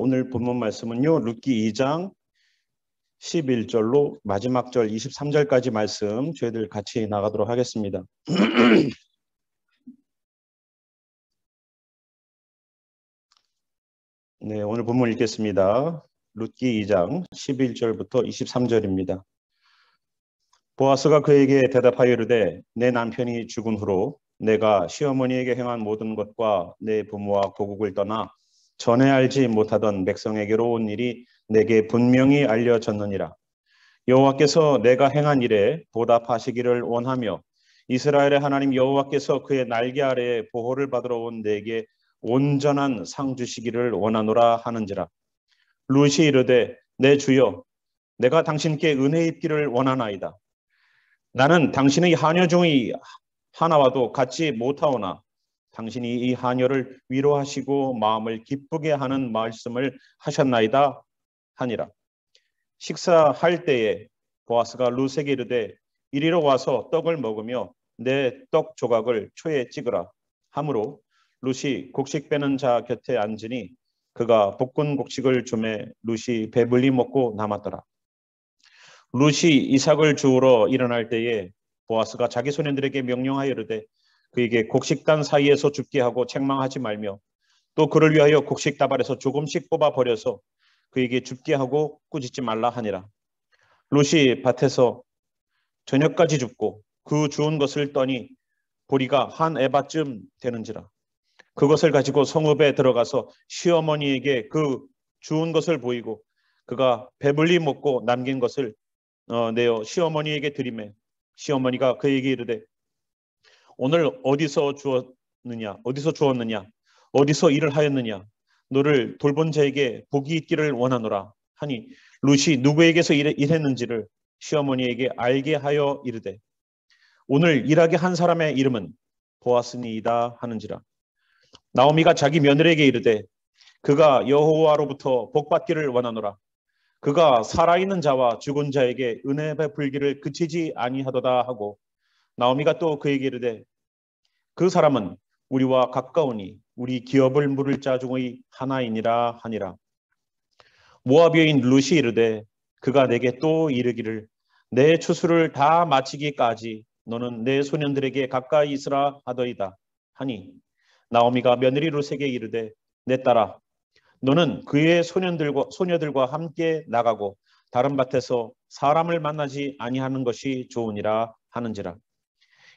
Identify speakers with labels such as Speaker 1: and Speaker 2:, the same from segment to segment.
Speaker 1: 오늘 본문 말씀은요. 룻기 2장 11절로 마지막 절 23절까지 말씀 저희들 같이 나가도록 하겠습니다. 네, 오늘 본문 읽겠습니다. 룻기 2장 11절부터 23절입니다. 보아스가 그에게 대답하여 이르되 내 남편이 죽은 후로 내가 시어머니에게 행한 모든 것과 내 부모와 고국을 떠나 전에 알지 못하던 백성에게로 온 일이 내게 분명히 알려졌느니라. 여호와께서 내가 행한 일에 보답하시기를 원하며 이스라엘의 하나님 여호와께서 그의 날개 아래에 보호를 받으러 온 내게 온전한 상 주시기를 원하노라 하는지라. 룻이 이르되 내 주여 내가 당신께 은혜 입기를 원하나이다. 나는 당신의 하녀 중의 하나와도 같지 못하오나 당신이 이 하녀를 위로하시고 마음을 기쁘게 하는 말씀을 하셨나이다 하니라. 식사할 때에 보아스가 룻에게 이르되 이리로 와서 떡을 먹으며 내 떡 조각을 초에 찍으라 하므로 룻이 곡식 빼는 자 곁에 앉으니 그가 볶은 곡식을 주매 룻이 배불리 먹고 남았더라. 룻이 이삭을 주우러 일어날 때에 보아스가 자기 소년들에게 명령하여 이르되 그에게 곡식단 사이에서 죽게 하고 책망하지 말며 또 그를 위하여 곡식 다발에서 조금씩 뽑아 버려서 그에게 죽게 하고 꾸짖지 말라 하니라. 룻이 밭에서 저녁까지 줍고 그 주운 것을 떠니 보리가 한 에바쯤 되는지라. 그것을 가지고 성읍에 들어가서 시어머니에게 그 주운 것을 보이고 그가 배불리 먹고 남긴 것을 내어 시어머니에게 드리매 시어머니가 그에게 이르되 오늘 어디서 주었느냐 어디서 일을 하였느냐 너를 돌본 자에게 복이 있기를 원하노라 하니 룻이 누구에게서 일했는지를 시어머니에게 알게 하여 이르되 오늘 일하게 한 사람의 이름은 보아스니이다 하는지라. 나오미가 자기 며느리에게 이르되 그가 여호와로부터 복받기를 원하노라. 그가 살아있는 자와 죽은 자에게 은혜 베풀기를 그치지 아니하도다 하고 나오미가 또 그에게 이르되 그 사람은 우리와 가까우니 우리 기업을 물을 자 중의 하나이니라 하니라. 모압 여인 룻이 이르되 그가 내게 또 이르기를 내 추수를 다 마치기까지 너는 내 소년들에게 가까이 있으라 하더이다 하니 나오미가 며느리 룻에게 이르되 내 딸아 너는 그의 소녀들과 함께 나가고 다른 밭에서 사람을 만나지 아니하는 것이 좋으니라 하는지라.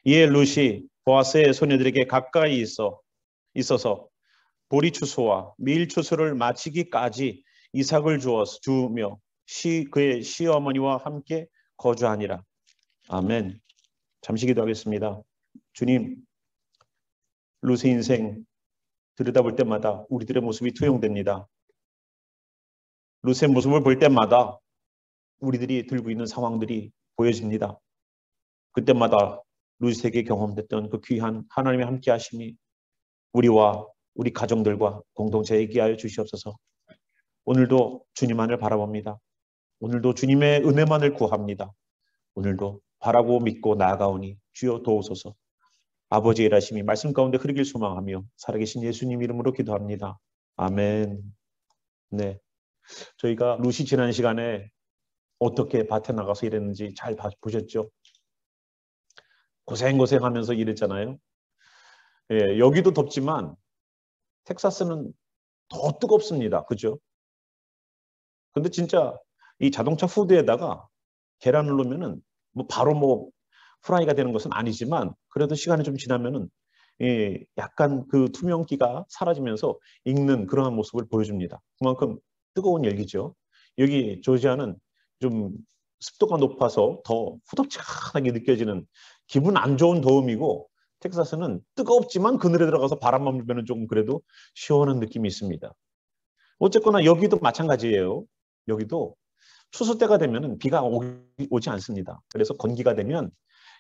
Speaker 1: 이에 룻이 보아스의 소녀들에게 가까이 있어서 보리 추수와 밀 추수를 마치기까지 이삭을 주며 그의 시어머니와 함께 거주하니라. 아멘. 잠시 기도하겠습니다. 주님, 룻의 인생 들여다볼 때마다 우리들의 모습이 투영됩니다. 룻의 모습을 볼 때마다 우리들이 들고 있는 상황들이 보여집니다. 그때마다 룻에게 경험됐던 그 귀한 하나님의 함께 하심이 우리와 우리 가정들과 공동체에 있게 하여 주시옵소서. 오늘도 주님만을 바라봅니다. 오늘도 주님의 은혜만을 구합니다. 오늘도 바라고 믿고 나아가오니 주여 도우소서. 아버지의 일하심이 말씀 가운데 흐르길 소망하며 살아계신 예수님 이름으로 기도합니다. 아멘. 네, 저희가 룻이 지난 시간에 어떻게 밭에 나가서 일했는지 잘 보셨죠? 고생하면서 일했잖아요. 예, 여기도 덥지만 텍사스는 더 뜨겁습니다. 그죠? 근데 진짜 이 자동차 후드에다가 계란을 넣으면은 바로 프라이가 되는 것은 아니지만 그래도 시간이 좀 지나면은 약간 그 투명기가 사라지면서 익는 그러한 모습을 보여줍니다. 그만큼 뜨거운 열기죠. 여기 조지아는 좀 습도가 높아서 더 후덥지근하게 느껴지는 기분 안 좋은 더움이고 텍사스는 뜨겁지만 그늘에 들어가서 바람만 불면 조금 그래도 시원한 느낌이 있습니다. 어쨌거나 여기도 마찬가지예요. 여기도 추수 때가 되면 비가 오지 않습니다. 그래서 건기가 되면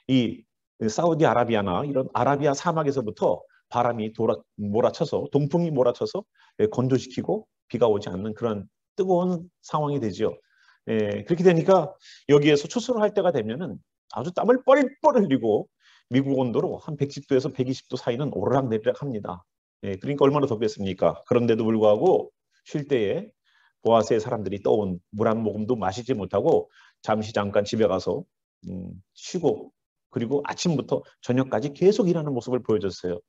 Speaker 1: 이 사우디아라비아나 이런 아라비아 사막에서부터 바람이 몰아쳐서 동풍이 몰아쳐서 건조시키고 비가 오지 않는 그런 뜨거운 상황이 되죠. 그렇게 되니까 여기에서 추수를 할 때가 되면은 아주 땀을 뻘뻘 흘리고 미국 온도로 한 110도에서 120도 사이는 오르락내리락 합니다. 그러니까 얼마나 덥겠습니까? 그런데도 불구하고 쉴 때에 보아스의 사람들이 떠온 물 한 모금도 마시지 못하고 잠깐 집에 가서 쉬고 그리고 아침부터 저녁까지 계속 일하는 모습을 보여줬어요.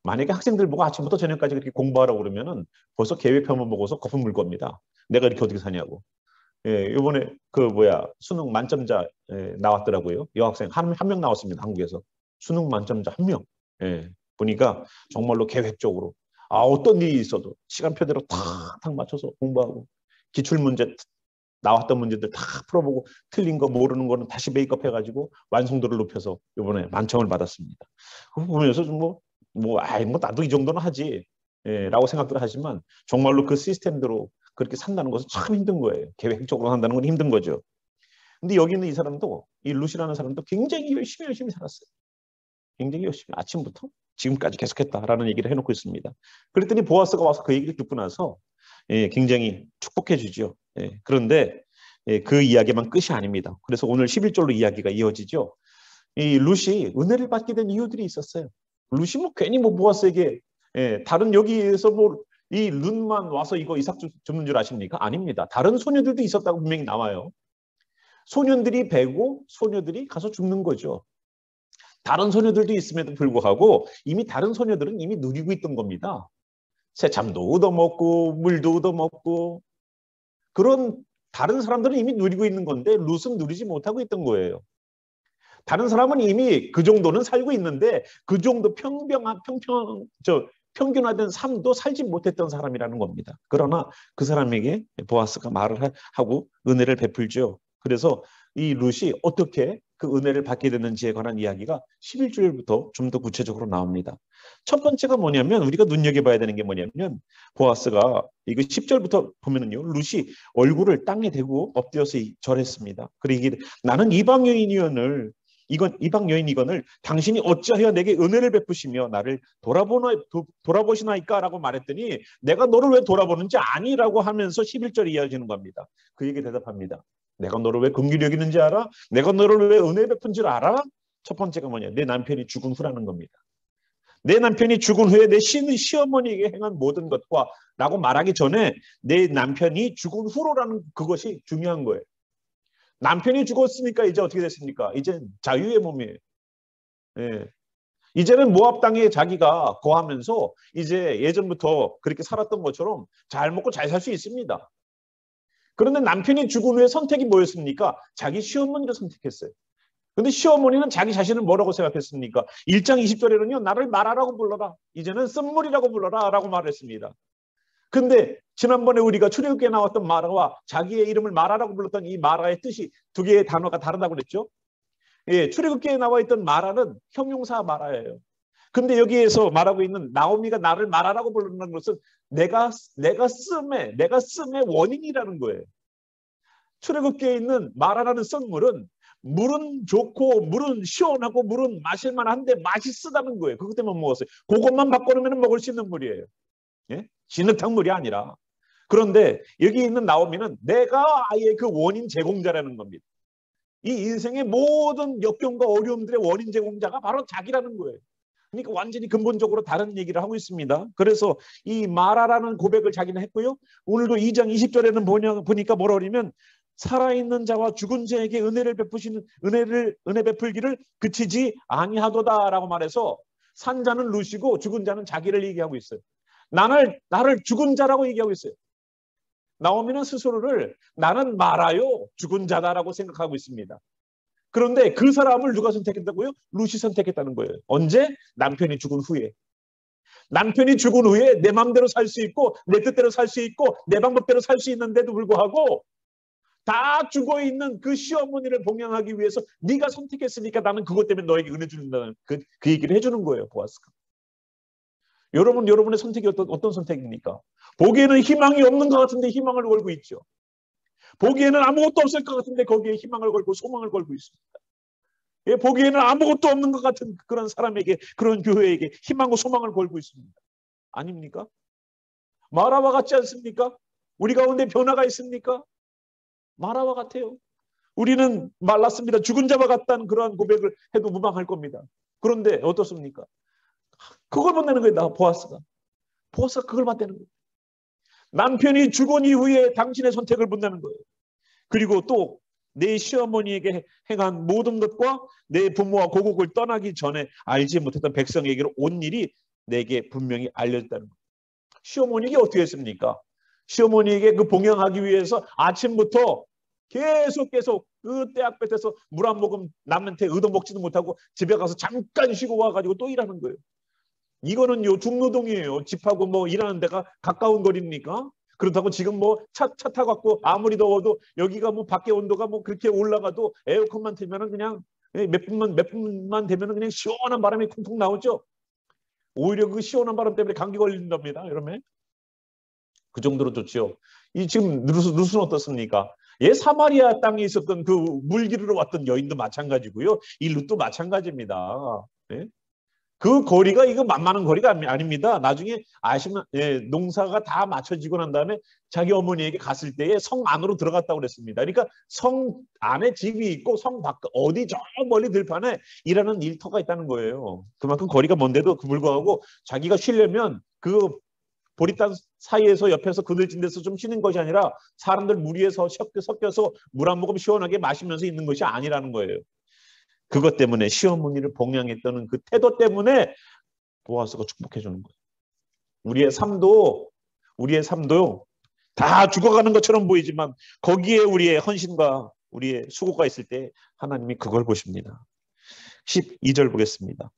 Speaker 1: 만약에 학생들 보고 아침부터 저녁까지 그렇게 공부하라고 그러면은 벌써 계획표만 보고서 거품 물 겁니다. 내가 이렇게 어떻게 사냐고. 예, 이번에 수능 만점자 나왔더라고요. 여학생 한 명 나왔습니다. 한국에서. 수능 만점자 한 명. 예, 보니까 정말로 계획적으로 어떤 일이 있어도 시간표대로 탁탁 맞춰서 공부하고 기출문제 나왔던 문제들 다 풀어보고 틀린 거 모르는 거는 다시 메이크업 해가지고 완성도를 높여서 이번에 만점을 받았습니다. 그거 보면서 나도 이 정도는 하지 라고 생각들 하지만 정말로 그 시스템대로 그렇게 산다는 것은 참 힘든 거예요. 계획적으로 산다는 건 힘든 거죠. 근데 여기 있는 이 사람도 이 루시라는 사람도 굉장히 열심히 살았어요. 굉장히 열심히 아침부터 지금까지 계속했다라는 얘기를 해놓고 있습니다. 그랬더니 보아스가 와서 그 얘기를 듣고 나서 굉장히 축복해 주죠. 그런데 그 이야기만 끝이 아닙니다. 그래서 오늘 11절로 이야기가 이어지죠. 이 룻이 은혜를 받게 된 이유들이 있었어요. 룻이 괜히 보아스에게 다른 여기에서 이 룻만 와서 이거 이삭 줍는 줄 아십니까? 아닙니다. 다른 소녀들도 있었다고 분명히 나와요. 소년들이 베고 소녀들이 가서 죽는 거죠. 다른 소녀들도 있음에도 불구하고 이미 다른 소녀들은 이미 누리고 있던 겁니다. 새참도 얻어먹고 물도 얻어먹고 그런 다른 사람들은 이미 누리고 있는 건데 룻은 누리지 못하고 있던 거예요. 다른 사람은 이미 그 정도는 살고 있는데 그 정도 평균화된 삶도 살지 못했던 사람이라는 겁니다. 그러나 그 사람에게 보아스가 말을 하고 은혜를 베풀죠. 그래서 이 룻이 어떻게 그 은혜를 받게 됐는지에 관한 이야기가 11절부터 좀 더 구체적으로 나옵니다. 첫 번째가 뭐냐면 우리가 눈여겨봐야 되는 게 뭐냐면 보아스가 이거 10절부터 보면은요. 룻이 얼굴을 땅에 대고 엎드려서 절했습니다. 그리고 나는 이방 여인이거늘 당신이 어찌하여 내게 은혜를 베푸시며 나를 돌아보시나이까 라고 말했더니 내가 너를 왜 돌아보는지 아니라고 하면서 11절이 이어지는 겁니다. 그에게 대답합니다. 내가 너를 왜 긍휼히 여기는지 알아? 내가 너를 왜 은혜 베푼 줄 알아? 첫 번째가 뭐냐? 내 남편이 죽은 후라는 겁니다. 내 남편이 죽은 후에 내 시어머니에게 행한 모든 것과 라고 말하기 전에 내 남편이 죽은 후로라는 그것이 중요한 거예요. 남편이 죽었으니까 이제 어떻게 됐습니까? 이제 자유의 몸이에요. 예. 이제는 모압 땅에 자기가 거하면서 이제 예전부터 그렇게 살았던 것처럼 잘 먹고 잘 살 수 있습니다. 그런데 남편이 죽은 후에 선택이 뭐였습니까? 자기 시어머니를 선택했어요. 근데 시어머니는 자기 자신을 뭐라고 생각했습니까? 1장 20절에는요. 나를 마라라고 불러라. 이제는 쓴물이라고 불러라 라고 말했습니다. 근데 지난번에 우리가 출애굽기에 나왔던 마라와 자기의 이름을 마라라고 불렀던 이 마라의 뜻이 두 개의 단어가 다르다고 그랬죠. 예, 출애굽기에 나와 있던 마라는 형용사 마라예요. 근데 여기에서 말하고 있는 나오미가 나를 마라라고 부르는 것은 내가 씀의 원인이라는 거예요. 출애굽기에 있는 마라라는 썩물은 물은 좋고 물은 시원하고 물은 마실만한데 맛있다는 거예요. 그것 때문에 먹었어요. 그것만 바꿔놓으면 먹을 수 있는 물이에요. 예? 진흙탕물이 아니라. 그런데 여기 있는 나오미는 내가 아예 그 원인 제공자라는 겁니다. 이 인생의 모든 역경과 어려움들의 원인 제공자가 바로 자기라는 거예요. 그러니까 완전히 근본적으로 다른 얘기를 하고 있습니다. 그래서 이 마라라는 고백을 자기는 했고요. 오늘도 2장 20절에는 보니까 뭐라 그러면 살아있는 자와 죽은 자에게 은혜 베풀기를 그치지 아니하도다라고 말해서 산 자는 룻이고 죽은 자는 자기를 얘기하고 있어요. 나를 죽은 자라고 얘기하고 있어요. 나오미는 스스로를 나는 마라요 죽은 자다라고 생각하고 있습니다. 그런데 그 사람을 누가 선택했다고요? 룻이 선택했다는 거예요. 언제? 남편이 죽은 후에. 남편이 죽은 후에 내 마음대로 살 수 있고 내 뜻대로 살 수 있고 내 방법대로 살 수 있는데도 불구하고 다 죽어있는 그 시어머니를 봉양하기 위해서 네가 선택했으니까 나는 그것 때문에 너에게 은혜 주는다는 그 얘기를 해주는 거예요. 보아스가. 여러분의 선택이 어떤 선택입니까? 보기에는 희망이 없는 것 같은데 희망을 걸고 있죠. 보기에는 아무것도 없을 것 같은데 거기에 희망을 걸고 소망을 걸고 있습니다. 예, 보기에는 아무것도 없는 것 같은 그런 사람에게, 그런 교회에게 희망과 소망을 걸고 있습니다. 아닙니까? 마라와 같지 않습니까? 우리 가운데 변화가 있습니까? 마라와 같아요. 우리는 말랐습니다. 죽은 자와 같다는 그러한 고백을 해도 무방할 겁니다. 그런데 어떻습니까? 그걸 본다는 거예요. 보아스가 그걸 봤다는 거예요.
Speaker 2: 남편이 죽은 이후에 당신의 선택을 본다는 거예요. 그리고 또 내 시어머니에게 행한 모든 것과 내 부모와 고국을 떠나기 전에 알지 못했던 백성에게로 온 일이 내게 분명히 알려졌다는 거예요. 시어머니에게 어떻게 했습니까? 시어머니에게 그 봉양하기 위해서 아침부터 계속 그 떼약볕에서 물 한 모금 남한테 얻어먹지도 못하고 집에 가서 잠깐 쉬고 와가지고 또 일하는 거예요. 이거는요 중노동이에요. 집하고 뭐 일하는 데가 가까운 거리입니까? 그렇다고 지금 뭐 차 타고 갖고 아무리 더워도 여기가 뭐 밖에 온도가 뭐 그렇게 올라가도 에어컨만 틀면은 그냥 몇 분만 되면은 그냥 시원한 바람이 쿵쿵 나오죠. 오히려 그 시원한 바람 때문에 감기 걸린답니다. 여러분. 그 정도로 좋죠. 이 지금 룻은 어떻습니까? 예, 사마리아 땅에 있었던 그 물기르러 왔던 여인도 마찬가지고요. 이 룻도 마찬가지입니다. 예? 그 거리가 이거 만만한 거리가 아닙니다. 나중에 아시면 예, 농사가 다 맞춰지고 난 다음에 자기 어머니에게 갔을 때에 성 안으로 들어갔다고 그랬습니다. 그러니까 성 안에 집이 있고 성 밖 어디 저 멀리 들판에 일하는 일터가 있다는 거예요. 그만큼 거리가 먼데도 불구하고 자기가 쉬려면 그 보리땅 사이에서 옆에서 그늘진 데서 좀 쉬는 것이 아니라 사람들 무리에서 섞여서 물 한 모금 시원하게 마시면서 있는 것이 아니라는 거예요. 그것 때문에 시어머니를 봉양했다는 그 태도 때문에 보아스가 축복해 주는 거예요. 우리의 삶도 다 죽어가는 것처럼 보이지만 거기에 우리의 헌신과 우리의 수고가 있을 때 하나님이 그걸 보십니다. 12절 보겠습니다.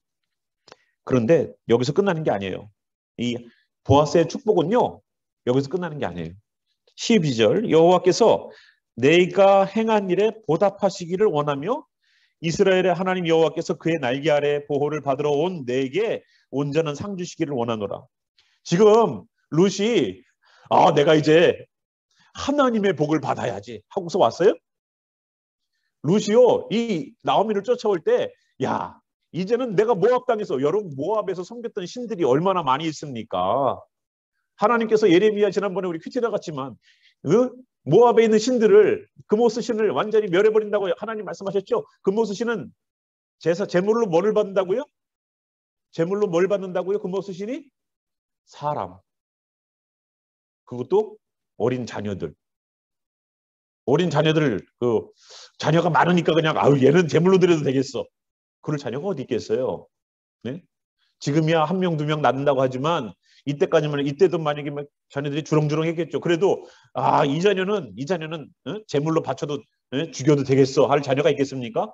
Speaker 2: 그런데 여기서 끝나는 게 아니에요. 이 보아스의 축복은요 여기서 끝나는 게 아니에요. 12절 여호와께서 내가 행한 일에 보답하시기를 원하며 이스라엘의 하나님 여호와께서 그의 날개 아래 보호를 받으러 온 내게 온전한 상 주시기를 원하노라. 지금 룻이 내가 이제 하나님의 복을 받아야지 하고서 왔어요. 룻이요 이 나오미를 쫓아올 때 야 이제는 내가 모압 땅에서 여러분 모압에서 섬겼던 신들이 얼마나 많이 있습니까? 하나님께서 예레미야 지난번에 우리 퀴즈 나갔지만 모압에 있는 신들을 그모스 신을 완전히 멸해버린다고 하나님 말씀하셨죠. 그모스 신은 제물로 뭐를 받는다고요? 제물로 뭘 받는다고요? 그모스 신이 사람. 그것도 어린 자녀들. 어린 자녀들 자녀가 많으니까 그냥 얘는 제물로 드려도 되겠어. 그럴 자녀가 어디 있겠어요? 네? 지금이야 1명, 2명 낳는다고 하지만 이때까지면 이때도 만약에 자녀들이 주렁주렁했겠죠. 그래도 이 자녀는 제물로 바쳐도 죽여도 되겠어 할 자녀가 있겠습니까?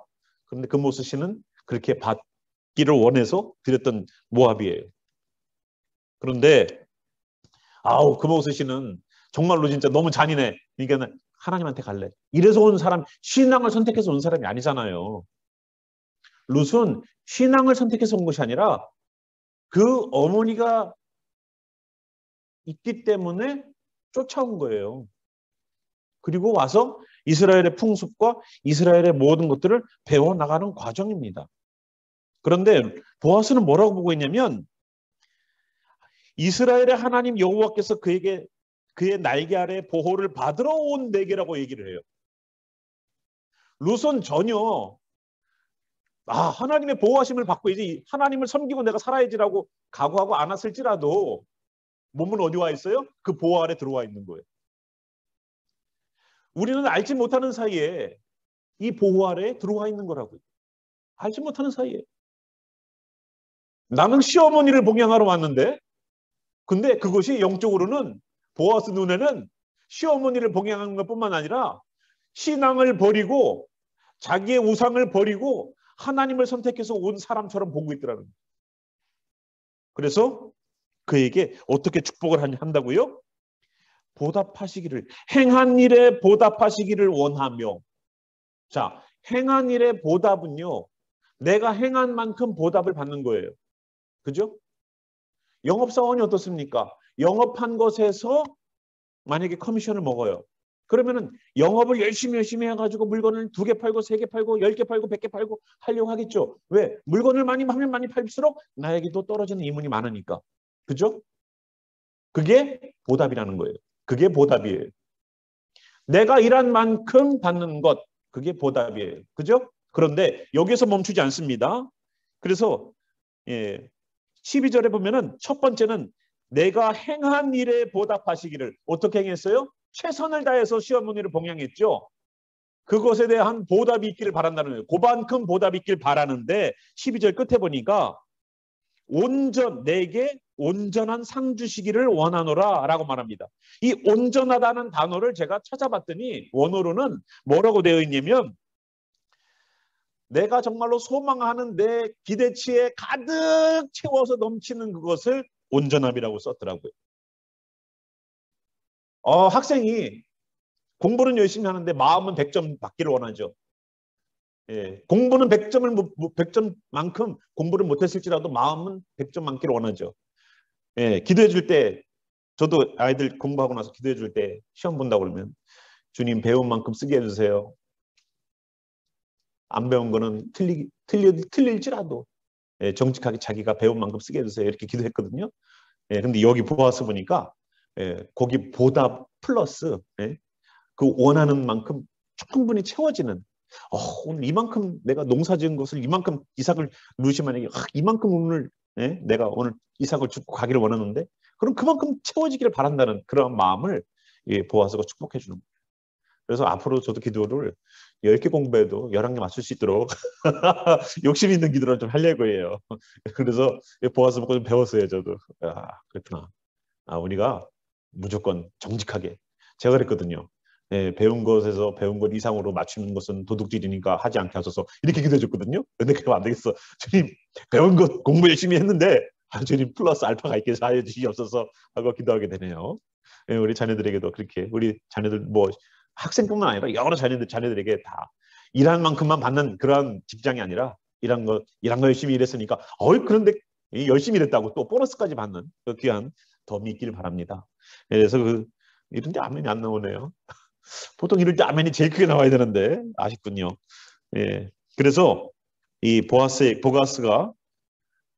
Speaker 2: 그런데 그모스 씨는 그렇게 받기를 원해서 드렸던 모압이에요. 그런데 그모스 씨는 정말로 진짜 너무 잔인해. 그러니까 하나님한테 갈래. 이래서 온 사람, 신앙을 선택해서 온 사람이 아니잖아요. 룻은 신앙을 선택해서 온 것이 아니라 그 어머니가 있기 때문에 쫓아온 거예요. 그리고 와서 이스라엘의 풍습과 이스라엘의 모든 것들을 배워나가는 과정입니다. 그런데 보아스는 뭐라고 보고 있냐면 이스라엘의 하나님 여호와께서 그에게 그의 날개 아래 보호를 받으러 온 내게라고 얘기를 해요. 룻은 전혀 하나님의 보호하심을 받고 이제 하나님을 섬기고 내가 살아야지라고 각오하고 안 왔을지라도 몸은 어디 와 있어요? 그 보호 아래 들어와 있는 거예요. 우리는 알지 못하는 사이에 이 보호 아래에 들어와 있는 거라고요. 알지 못하는 사이에. 나는 시어머니를 봉양하러 왔는데 근데 그것이 영적으로는 보아스 눈에는 시어머니를 봉양하는 것뿐만 아니라 신앙을 버리고 자기의 우상을 버리고 하나님을 선택해서 온 사람처럼 보고 있더라는 거예요. 그래서 그에게 어떻게 축복을 한다고요? 보답하시기를, 행한 일에 보답하시기를 원하며. 자, 행한 일의 보답은요, 내가 행한 만큼 보답을 받는 거예요. 그죠? 영업사원이 어떻습니까? 영업한 것에서 만약에 커미션을 먹어요. 그러면은 영업을 열심히 해가지고 물건을 2개 팔고 3개 팔고 10개 팔고 100개 팔고 하려고 하겠죠. 왜? 물건을 많이 하면 많이 팔수록 나에게도 떨어지는 이문이 많으니까. 그죠? 그게 보답이라는 거예요. 그게 보답이에요. 내가 일한 만큼 받는 것, 그게 보답이에요. 그죠? 그런데 여기서 멈추지 않습니다. 그래서 12절에 보면은 첫 번째는 내가 행한 일에 보답하시기를. 어떻게 행했어요? 최선을 다해서 시어머니를 봉양했죠. 그것에 대한 보답이 있기를 바란다는 거예요. 그만큼 보답이 있길 바라는데 12절 끝에 보니까 내게 온전한 상 주시기를 원하노라 라고 말합니다. 이 온전하다는 단어를 제가 찾아봤더니 원어로는 뭐라고 되어 있냐면 내가 정말로 소망하는 내 기대치에 가득 채워서 넘치는 그것을 온전함이라고 썼더라고요. 학생이 공부는 열심히 하는데 마음은 100점 받기를 원하죠. 예, 공부는 100점만큼 공부를 못했을지라도 마음은 100점 많기를 원하죠. 예, 기도해 줄 때 저도 아이들 공부하고 나서 기도해 줄 때 시험 본다고 그러면 주님 배운 만큼 쓰게 해주세요. 안 배운 거는 틀릴지라도 예, 정직하게 자기가 배운 만큼 쓰게 해주세요. 이렇게 기도했거든요. 예, 근데 여기 보아서 보니까 예, 거기 보답 플러스 예, 그 원하는 만큼 충분히 채워지는 오늘 이만큼 내가 농사 지은 것을 이만큼 이삭을 누시면 이만큼 오늘 예, 내가 오늘 이삭을 주고 가기를 원하는데 그럼 그만큼 채워지기를 바란다는 그런 마음을 예, 보아서가 축복해 주는 거예요. 그래서 앞으로 저도 기도를 10개 공부해도 11개 맞출 수 있도록 욕심 있는 기도를 좀 하려고 해요. 그래서 보아서 보고 좀 배웠어요. 저도. 그렇구나. 우리가 무조건 정직하게. 제가 그랬거든요. 예, 배운 것에서 배운 것 이상으로 맞추는 것은 도둑질이니까 하지 않게 하소서 이렇게 기도해 줬거든요. 근데 그러면 안 되겠어. 주님 배운 것 공부 열심히 했는데 주님 플러스 알파가 있게 하여 주시옵소서 하고 기도하게 되네요. 예, 우리 자녀들에게도 그렇게 우리 자녀들 뭐 학생뿐만 아니라 여러 자녀들에게 다 일한 만큼만 받는 그런 직장이 아니라 일한 거 열심히 일했으니까 그런데 열심히 일했다고 또 보너스까지 받는 그 귀한 덤이 있기를 바랍니다. 그래서 이런 데 아멘이 안 나오네요. 보통 이럴 때 아멘이 제일 크게 나와야 되는데 아쉽군요. 예. 그래서 이 보아스가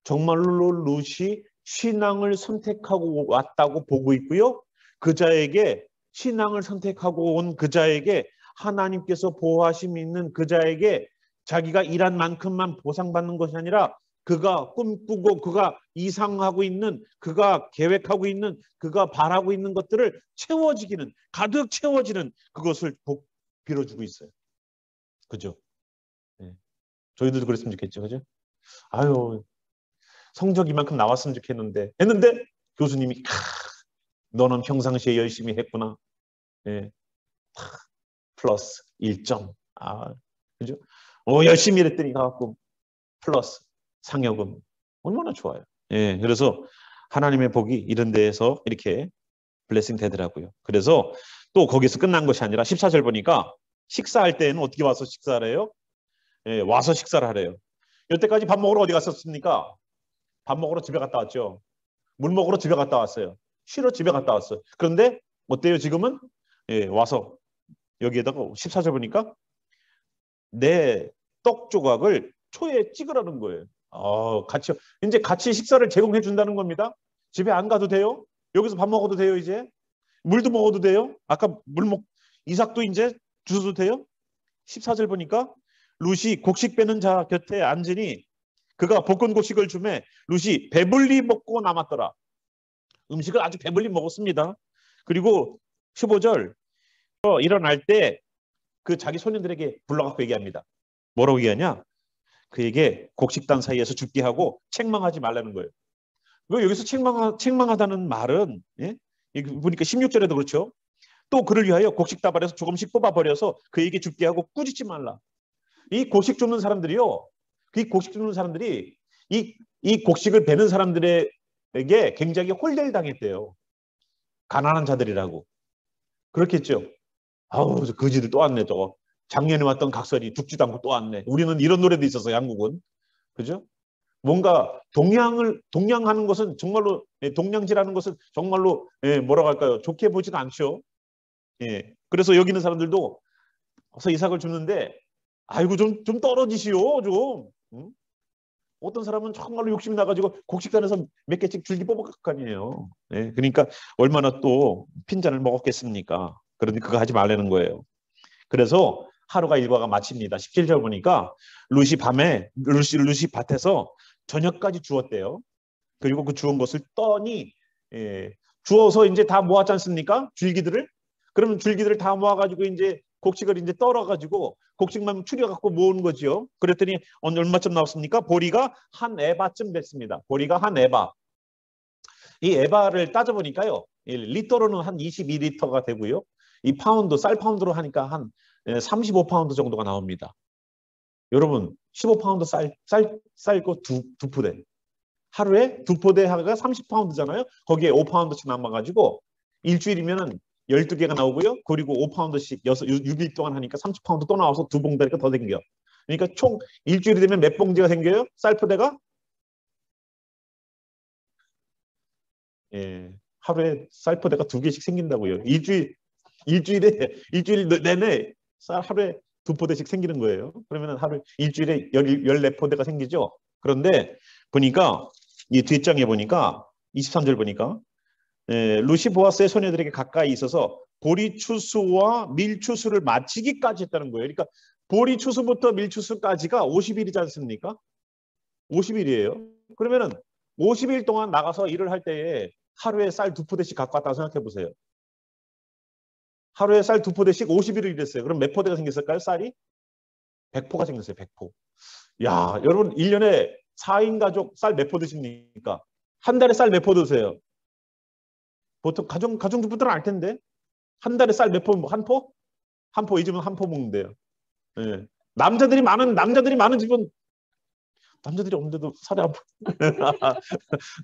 Speaker 2: 정말로 룻이 신앙을 선택하고 왔다고 보고 있고요. 그자에게 신앙을 선택하고 온 그자에게 하나님께서 보호하심이 있는 그자에게 자기가 일한 만큼만 보상받는 것이 아니라 그가 꿈꾸고 그가 이상하고 있는 그가 계획하고 있는 그가 바라고 있는 것들을 채워지기는 가득 채워지는 그것을 빌어주고 있어요. 그죠? 네. 저희들도 그랬으면 좋겠죠. 그죠? 아유 성적 이만큼 나왔으면 좋겠는데 했는데 교수님이 너는 평상시에 열심히 했구나. 네. 플러스 1점. 그죠? 열심히 일했더니 가갖고 플러스 상여금. 얼마나 좋아요. 예, 그래서 하나님의 복이 이런 데에서 이렇게 블레싱 되더라고요. 그래서 또 거기서 끝난 것이 아니라 14절 보니까 식사할 때는 어떻게 와서 식사를 해요? 예, 와서 식사를 하래요. 여태까지 밥 먹으러 어디 갔었습니까? 밥 먹으러 집에 갔다 왔죠. 물 먹으러 집에 갔다 왔어요. 쉬러 집에 갔다 왔어요. 그런데 어때요 지금은? 예, 와서 여기에다가 14절 보니까 내 떡 조각을 초에 찍으라는 거예요. 이제 같이 식사를 제공해 준다는 겁니다. 집에 안 가도 돼요. 여기서 밥 먹어도 돼요. 이제 물도 먹어도 돼요. 아까 이삭도 이제 주셔도 돼요. 14절 보니까 룻이 곡식 빼는 자 곁에 앉으니 그가 볶은 곡식을 주매 룻이 배불리 먹고 남았더라. 음식을 아주 배불리 먹었습니다. 그리고 15절 일어날 때 그 자기 소년들에게 불러갖고 얘기합니다. 뭐라고 얘기하냐? 그에게 곡식단 사이에서 죽게 하고 책망하지 말라는 거예요. 여기서 책망하다는 말은 예? 보니까 16절에도 그렇죠. 또 그를 위하여 곡식다발에서 조금씩 뽑아버려서 그에게 죽게 하고 꾸짖지 말라. 이 곡식 줍는 사람들이요. 이 곡식을 베는 사람들에게 굉장히 홀대를 당했대요. 가난한 자들이라고. 그렇겠죠. 저 거지들 또 왔네 저거. 작년에 왔던 각설이 죽지도 않고 또 왔네. 우리는 이런 노래도 있었어요. 한국은. 그죠? 뭔가 동냥하는 것은 정말로 동냥질하는 것은 정말로 뭐라고 할까요? 좋게 보지도 않죠. 예. 그래서 여기 있는 사람들도 어서 이삭을 줍는데 아이고 좀 떨어지시오 좀. 응? 어떤 사람은 정말로 욕심이 나가지고 곡식단에서 몇 개씩 줄기 뽑아갈 거 아니에요. 예. 그러니까 얼마나 또 핀잔을 먹었겠습니까? 그러니 그거 하지 말라는 거예요. 그래서 하루가 일과가 마칩니다. 17절 보니까 룻이 밭에서 저녁까지 주었대요. 그리고 그 주운 것을 떠니 예. 주워서 이제 다 모았지 않습니까? 줄기들을. 그러면 줄기들을 다 모아가지고 이제 곡식을 이제 떨어가지고 곡식만 추려갖고 모은 거죠. 그랬더니 얼마쯤 나왔습니까? 보리가 한 에바쯤 됐습니다. 보리가 한 에바. 이 에바를 따져보니까요. 리터로는 한 22리터가 되고요. 이 파운드, 쌀 파운드로 하니까 한 35파운드 정도가 나옵니다. 여러분 15파운드 쌀고 두 포대. 하루에 두 포대가 30파운드잖아요. 거기에 5파운드씩 남아가지고 일주일이면은 12개가 나오고요. 그리고 5파운드씩 6일 동안 하니까 30파운드 또 나와서 두 봉다리가 더 생겨. 그러니까 총 일주일이 되면 몇 봉지가 생겨요? 쌀포대가? 예, 하루에 쌀포대가 2개씩 생긴다고요. 일주일 내내 쌀 하루에 2포대씩 생기는 거예요. 그러면 하루 일주일에 14포대가 생기죠. 그런데 보니까 이 뒷장에 보니까 23절 보니까 루시 보아스의 소녀들에게 가까이 있어서 보리 추수와 밀 추수를 마치기까지 했다는 거예요. 그러니까 보리 추수부터 밀 추수까지가 50일이지 않습니까? 50일이에요. 그러면은 50일 동안 나가서 일을 할 때에 하루에 쌀 2포대씩 갖고 왔다고 생각해 보세요. 하루에 쌀 2포대씩 50일을 일했어요. 그럼 몇 포대가 생겼을까요? 쌀이? 100포가 생겼어요. 100포. 야, 여러분 1년에 4인 가족 쌀 몇 포 드십니까? 한 달에 쌀 몇 포 드세요? 보통 가정주부들은 알 텐데 한 달에 쌀 몇 포? 한 포? 한 포. 이 집은 한 포 먹는데요. 예. 남자들이 많은 집은 남자들이 없는데도 쌀이 한 포.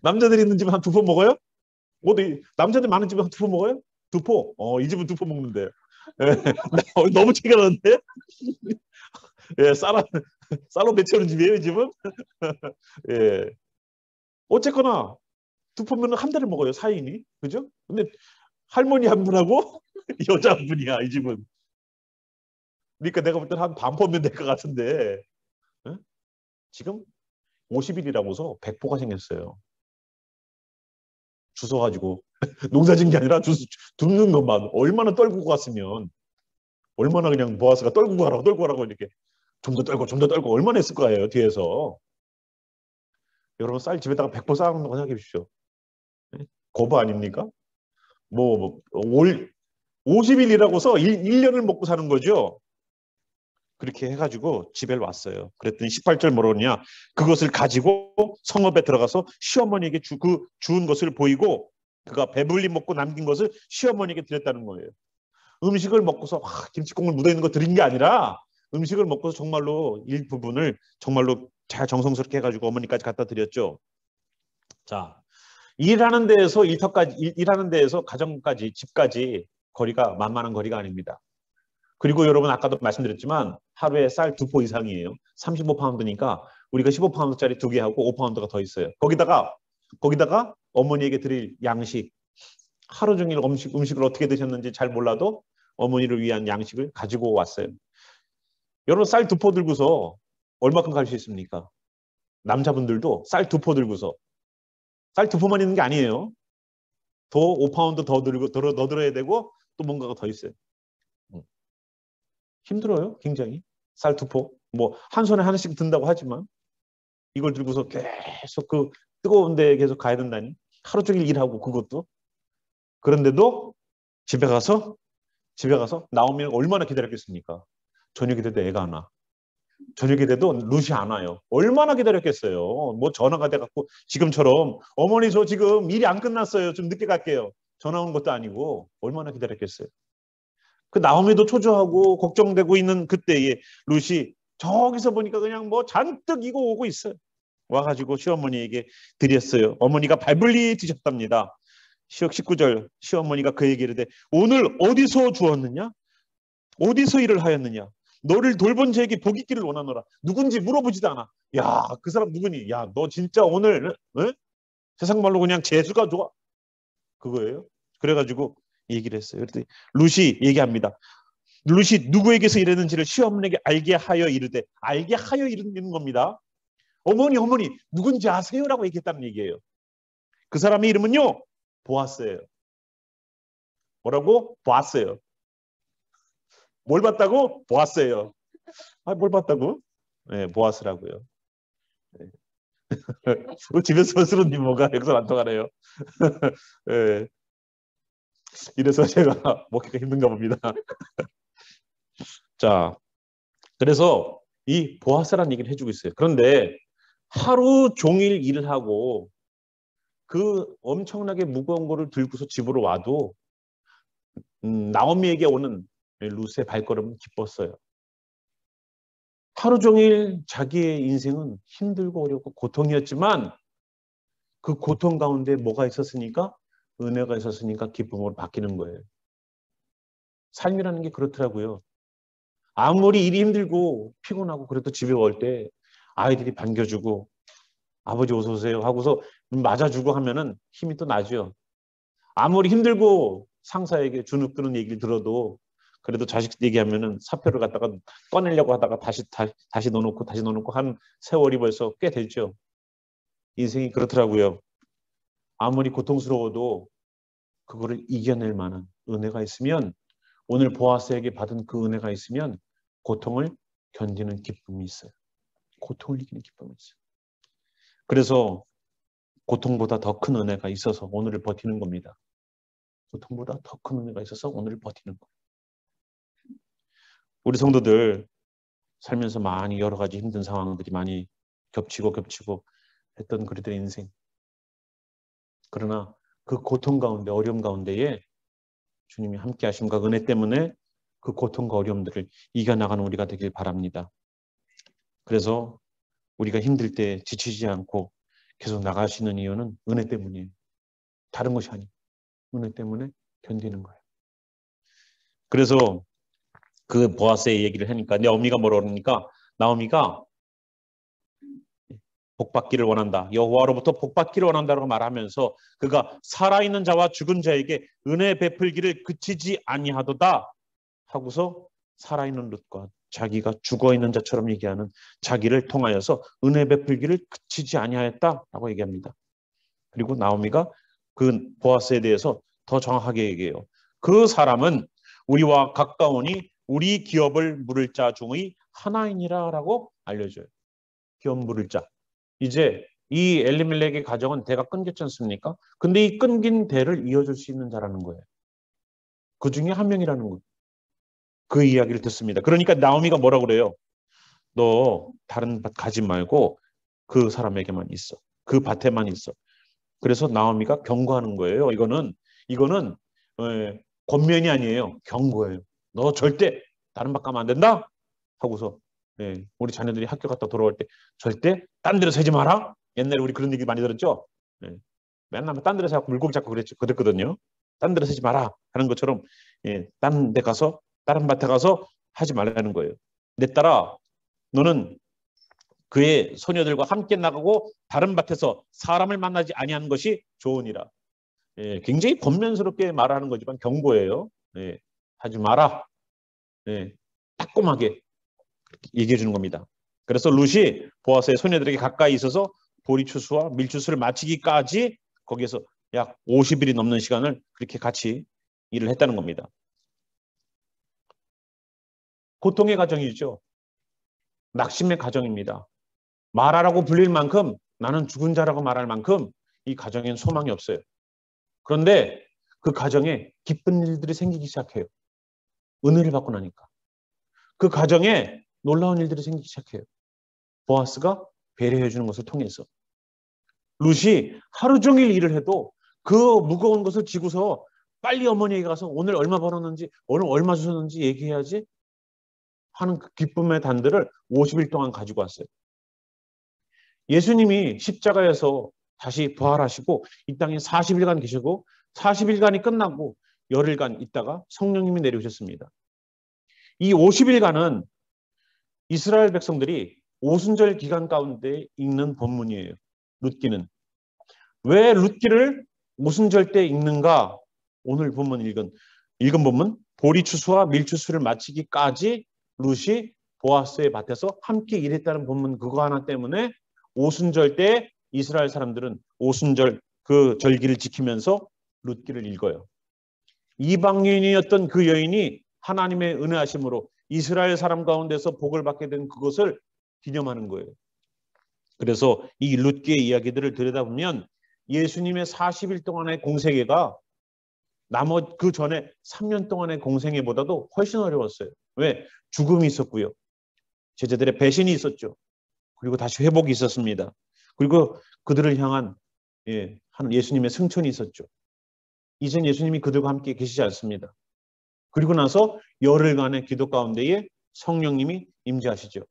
Speaker 2: 남자들이 있는 집은 한 2포 먹어요? 어디 남자들 많은 집은 한 2포 먹어요? 2포? 이 집은 2포 먹는데. 예. 너무 체결하는데? 예, 쌀로 배치하는 집이에요, 이 집은? 예. 어쨌거나 2포면 한 달을 먹어요, 4인이. 그죠? 근데 할머니 한 분하고 여자 한 분이야, 이 집은. 그러니까 내가 볼 때는 한 반 포면 될 것 같은데. 예? 지금 50일이라고서 100포가 생겼어요. 주워가지고 농사 짓는 게 아니라 줍는 것만 얼마나 떨구고 갔으면 얼마나 그냥 보아스가 떨구고 가라고 이렇게 좀 더 떨고 얼마나 했을 거예요 뒤에서. 여러분 쌀 집에다가 100포 쌓아놓는 거 생각해 주십시오. 거부 아닙니까? 올 50일이라고서 1년을 먹고 사는 거죠. 그렇게 해가지고 집에 왔어요. 그랬더니 18절 뭐라냐? 그것을 가지고 성읍에 들어가서 시어머니에게 주운 것을 보이고 그가 배불리 먹고 남긴 것을 시어머니에게 드렸다는 거예요. 음식을 먹고서 김치국물 묻어있는 거 드린 게 아니라 음식을 먹고서 정말로 일부분을 정말로 잘 정성스럽게 해가지고 어머니까지 갖다 드렸죠. 자, 일하는 데에서 가정까지 집까지 거리가 만만한 거리가 아닙니다. 그리고 여러분 아까도 말씀드렸지만 하루에 쌀 2포 이상이에요. 35파운드니까 우리가 15파운드짜리 2개 하고 5파운드가 더 있어요. 거기다가 어머니에게 드릴 양식, 하루 종일 음식을 어떻게 드셨는지 잘 몰라도 어머니를 위한 양식을 가지고 왔어요. 여러분 쌀 2포 들고서 얼마큼 갈 수 있습니까? 남자분들도 쌀 2포 들고서 쌀 2포만 있는 게 아니에요. 더 5파운드 더 들어야 되고 또 뭔가가 더 있어요. 힘들어요, 굉장히. 쌀 2포. 한 손에 하나씩 든다고 하지만 이걸 들고서 계속 그 뜨거운 데 계속 가야 된다니. 하루 종일 일하고 그것도. 그런데도 집에 가서 나오면 얼마나 기다렸겠습니까? 저녁이 돼도 애가 안 와. 저녁이 돼도 루시 안 와요. 얼마나 기다렸겠어요. 전화가 돼갖고 지금처럼 어머니 저 지금 일이 안 끝났어요. 좀 늦게 갈게요. 전화 온 것도 아니고 얼마나 기다렸겠어요. 그 나오미도 초조하고 걱정되고 있는 그때에 루시 저기서 보니까 그냥 잔뜩 이고 오고 있어요. 와가지고 시어머니에게 드렸어요. 어머니가 배불리 드셨답니다. 19절 시어머니가 그에게 이르되 오늘 어디서 주었느냐? 어디서 일을 하였느냐? 너를 돌본 자에게 복 있기를 원하노라. 누군지 물어보지도 않아. 야, 그 사람 누구니? 야, 너 진짜 오늘 세상 말로 그냥 재수가 좋아. 그거예요. 그래가지고 얘기를 했어요. 그랬더니 루시 얘기합니다. 루시 누구에게서 일했는지를 시어머니에게 알게 하여 이르는 겁니다. 어머니 누군지 아세요라고 얘기했다는 얘기예요. 그 사람의 이름은요 보아스예요. 뭐라고? 보았어요. 뭘 봤다고? 보았어요. 뭘 봤다고? 네, 보아스라고요. 네. 집에서 쓰는 유머가 여기서 안 통하네요. 예. 이래서 제가 먹기가 힘든가 봅니다. 자, 그래서 이 보아스라는 얘기를 해주고 있어요. 그런데 하루 종일 일을 하고 그 엄청나게 무거운 거를 들고서 집으로 와도 나오미에게 오는 룻의 발걸음은 기뻤어요. 하루 종일 자기의 인생은 힘들고 어렵고 고통이었지만 그 고통 가운데 뭐가 있었으니까? 은혜가 있었으니까 기쁨으로 바뀌는 거예요. 삶이라는 게 그렇더라고요. 아무리 일이 힘들고 피곤하고 그래도 집에 올 때 아이들이 반겨주고 아버지 어서 오세요 하고서 맞아주고 하면은 힘이 또 나죠. 아무리 힘들고 상사에게 주눅드는 얘기를 들어도 그래도 자식 얘기하면은 사표를 갖다가 꺼내려고 하다가 다시 넣어놓고 한 세월이 벌써 꽤 됐죠. 인생이 그렇더라고요. 아무리 고통스러워도 그거를 이겨낼 만한 은혜가 있으면 오늘 보아스에게 받은 그 은혜가 있으면 고통을 견디는 기쁨이 있어요. 고통을 이기는 기쁨이 있어요. 그래서 고통보다 더 큰 은혜가 있어서 오늘을 버티는 겁니다. 고통보다 더 큰 은혜가 있어서 오늘을 버티는 거예요. 우리 성도들 살면서 많이 여러 가지 힘든 상황들이 많이 겹치고 했던 그들의 인생. 그러나 그 고통 가운데 어려움 가운데에 주님이 함께 하심과 은혜 때문에 그 고통과 어려움들을 이겨나가는 우리가 되길 바랍니다. 그래서 우리가 힘들 때 지치지 않고 계속 나가시는 이유는 은혜 때문이에요. 다른 것이 아니에요. 은혜 때문에 견디는 거예요. 그래서 그 보아스의 얘기를 하니까 나오미가 뭐라 그러니까 나오미가 복받기를 원한다. 여호와로부터 복받기를 원한다고 말하면서 그가 살아있는 자와 죽은 자에게 은혜 베풀기를 그치지 아니하도다 하고서 살아있는 룻과 자기가 죽어있는 자처럼 얘기하는 자기를 통하여서 은혜 베풀기를 그치지 아니하였다라고 얘기합니다. 그리고 나오미가 그 보아스에 대해서 더 정확하게 얘기해요. 그 사람은 우리와 가까우니 우리 기업을 물을 자 중의 하나이니라 라고 알려줘요. 기업 물을 자. 이제 이 엘리멜렉의 가정은 대가 끊겼지 않습니까? 근데 이 끊긴 대를 이어줄 수 있는 자라는 거예요. 그 중에 한 명이라는 거예요. 그 이야기를 듣습니다. 그러니까 나오미가 뭐라고 그래요? 너 다른 밭 가지 말고 그 사람에게만 있어. 그 밭에만 있어. 그래서 나오미가 경고하는 거예요. 이거는 권면이 아니에요. 경고예요. 너 절대 다른 밭 가면 안 된다 하고서 우리 자녀들이 학교 갔다 돌아올 때 절대 딴 데로 새지 마라. 옛날에 우리 그런 얘기 많이 들었죠. 맨날 딴 데로 새고 물고기 잡고 그랬거든요. 딴 데로 새지 마라 하는 것처럼 딴 데 가서 다른 밭에 가서 하지 말라는 거예요. 내 딸아, 너는 그의 소녀들과 함께 나가고 다른 밭에서 사람을 만나지 아니하는 것이 좋으니라. 굉장히 권면스럽게 말하는 거지만 경고예요. 하지 마라. 따끔하게 얘기해 주는 겁니다. 그래서 룻이 보아스의 소녀들에게 가까이 있어서 보리추수와 밀추수를 마치기까지 거기에서 약 50일이 넘는 시간을 그렇게 같이 일을 했다는 겁니다. 고통의 가정이죠. 낙심의 가정입니다. 말하라고 불릴 만큼 나는 죽은 자라고 말할 만큼 이 가정엔 소망이 없어요. 그런데 그 가정에 기쁜 일들이 생기기 시작해요. 은혜를 받고 나니까. 그 가정에 놀라운 일들이 생기기 시작해요. 보아스가 배려해 주는 것을 통해서. 룻이 하루 종일 일을 해도 그 무거운 것을 지고서 빨리 어머니에게 가서 오늘 얼마 벌었는지 오늘 얼마 주셨는지 얘기해야지 하는 그 기쁨의 단들을 50일 동안 가지고 왔어요. 예수님이 십자가에서 다시 부활하시고 이 땅에 40일간 계시고 40일간이 끝나고 열흘간 있다가 성령님이 내려오셨습니다. 이 50일간은 이스라엘 백성들이 오순절 기간 가운데 읽는 본문이에요. 룻기는. 왜 룻기를 오순절 때 읽는가? 오늘 본문 읽은 본문 보리추수와 밀추수를 마치기까지 룻이 보아스의 밭에서 함께 일했다는 본문 그거 하나 때문에 오순절 때 이스라엘 사람들은 오순절 그 절기를 지키면서 룻기를 읽어요. 이방인이었던 그 여인이 하나님의 은혜하심으로 이스라엘 사람 가운데서 복을 받게 된 그것을 기념하는 거예요. 그래서 이 룻기의 이야기들을 들여다보면 예수님의 40일 동안의 공생애가 그 전에 3년 동안의 공생애보다도 훨씬 어려웠어요. 왜? 죽음이 있었고요. 제자들의 배신이 있었죠. 그리고 다시 회복이 있었습니다. 그리고 그들을 향한 예수님의 승천이 있었죠. 이젠 예수님이 그들과 함께 계시지 않습니다. 그리고 나서 열흘간의 기도 가운데에 성령님이 임재하시죠.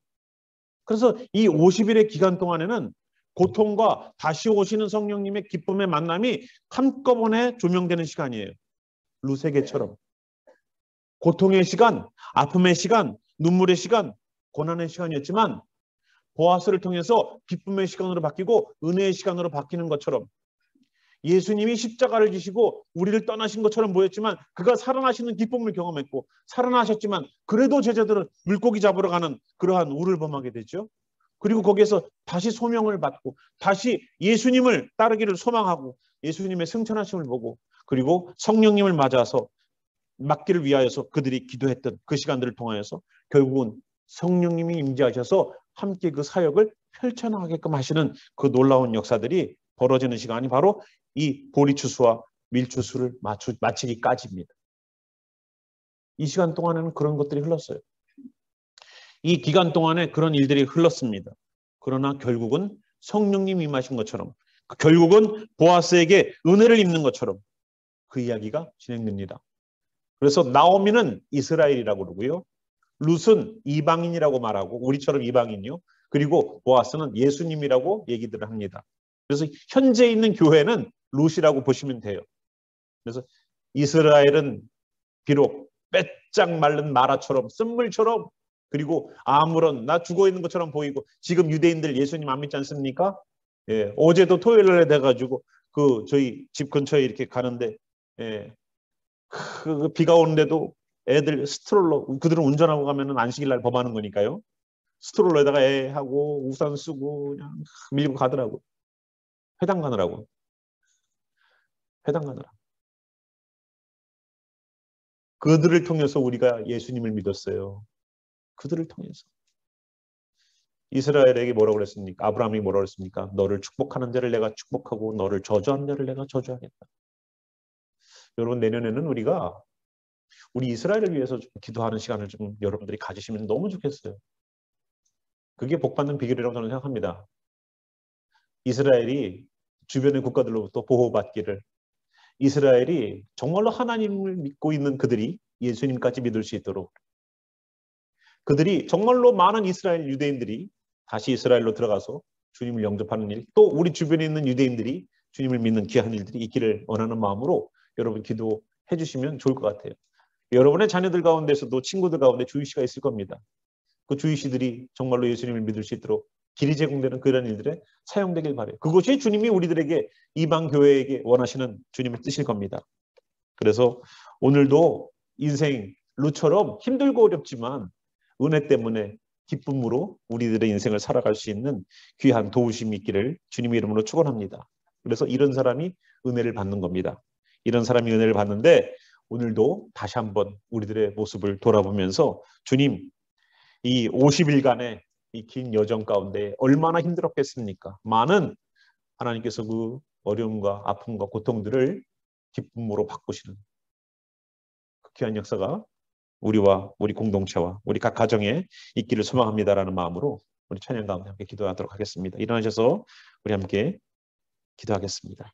Speaker 2: 그래서 이 50일의 기간 동안에는 고통과 다시 오시는 성령님의 기쁨의 만남이 한꺼번에 조명되는 시간이에요. 루세게처럼. 고통의 시간, 아픔의 시간, 눈물의 시간, 고난의 시간이었지만 보아스를 통해서 기쁨의 시간으로 바뀌고 은혜의 시간으로 바뀌는 것처럼 예수님이 십자가를 지시고 우리를 떠나신 것처럼 보였지만 그가 살아나시는 기쁨을 경험했고 살아나셨지만 그래도 제자들은 물고기 잡으러 가는 그러한 우를 범하게 되죠. 그리고 거기에서 다시 소명을 받고 다시 예수님을 따르기를 소망하고 예수님의 승천하심을 보고 그리고 성령님을 맞아서 맡기를 위하여서 그들이 기도했던 그 시간들을 통하여서 결국은 성령님이 임재하셔서 함께 그 사역을 펼쳐나가게끔 하시는 그 놀라운 역사들이 벌어지는 시간이 바로 이 보리추수와 밀추수를 마치기까지입니다. 이 시간 동안에는 그런 것들이 흘렀어요. 이 기간 동안에 그런 일들이 흘렀습니다. 그러나 결국은 성령님이 임하신 것처럼 결국은 보아스에게 은혜를 입는 것처럼 그 이야기가 진행됩니다. 그래서 나오미는 이스라엘이라고 그러고요. 룻은 이방인이라고 말하고 우리처럼 이방인이요. 그리고 보아스는 예수님이라고 얘기들을 합니다. 그래서 현재 있는 교회는 룻이라고 보시면 돼요. 그래서 이스라엘은 비록 빼짝 마른 마라처럼 쓴물처럼 그리고 아무런 나 죽어 있는 것처럼 보이고 지금 유대인들 예수님 안 믿지 않습니까? 예, 어제도 토요일에 돼가지고 그 저희 집 근처에 이렇게 가는데 그 비가 오는데도 애들 스트롤러 그들은 운전하고 가면은 안식일 날 범하는 거니까요. 스트롤러에다가 애하고 우산 쓰고 그냥 밀고 가더라고. 회당 가느라고. 회당 가느라. 그들을 통해서 우리가 예수님을 믿었어요. 그들을 통해서. 이스라엘에게 뭐라고 그랬습니까? 아브라함이 뭐라고 그랬습니까? 너를 축복하는 자를 내가 축복하고 너를 저주하는 자를 내가 저주하겠다. 여러분 내년에는 우리 이스라엘을 위해서 좀 기도하는 시간을 좀 여러분들이 가지시면 너무 좋겠어요. 그게 복받는 비결이라고 저는 생각합니다. 이스라엘이 주변의 국가들로부터 보호받기를 이스라엘이 정말로 하나님을 믿고 있는 그들이 예수님까지 믿을 수 있도록 그들이 정말로 많은 이스라엘 유대인들이 다시 이스라엘로 들어가서 주님을 영접하는 일, 또 우리 주변에 있는 유대인들이 주님을 믿는 귀한 일들이 있기를 원하는 마음으로 여러분 기도해 주시면 좋을 것 같아요. 여러분의 자녀들 가운데서도 친구들 가운데 주의시가 있을 겁니다. 그 주의시들이 정말로 예수님을 믿을 수 있도록 길이 제공되는 그런 일들에 사용되길 바라요. 그것이 주님이 우리들에게 이방 교회에게 원하시는 주님의 뜻일 겁니다. 그래서 오늘도 인생 룻처럼 힘들고 어렵지만 은혜 때문에 기쁨으로 우리들의 인생을 살아갈 수 있는 귀한 도우심이 있기를 주님의 이름으로 축원합니다. 그래서 이런 사람이 은혜를 받는 겁니다. 이런 사람이 은혜를 받는데 오늘도 다시 한번 우리들의 모습을 돌아보면서 주님 이 50일간의 이 긴 여정 가운데 얼마나 힘들었겠습니까? 많은 하나님께서 그 어려움과 아픔과 고통들을 기쁨으로 바꾸시는 그 귀한 역사가 우리와 우리 공동체와 우리 각 가정에 있기를 소망합니다라는 마음으로 우리 찬양 가운데 함께 기도하도록 하겠습니다. 일어나셔서 우리 함께 기도하겠습니다.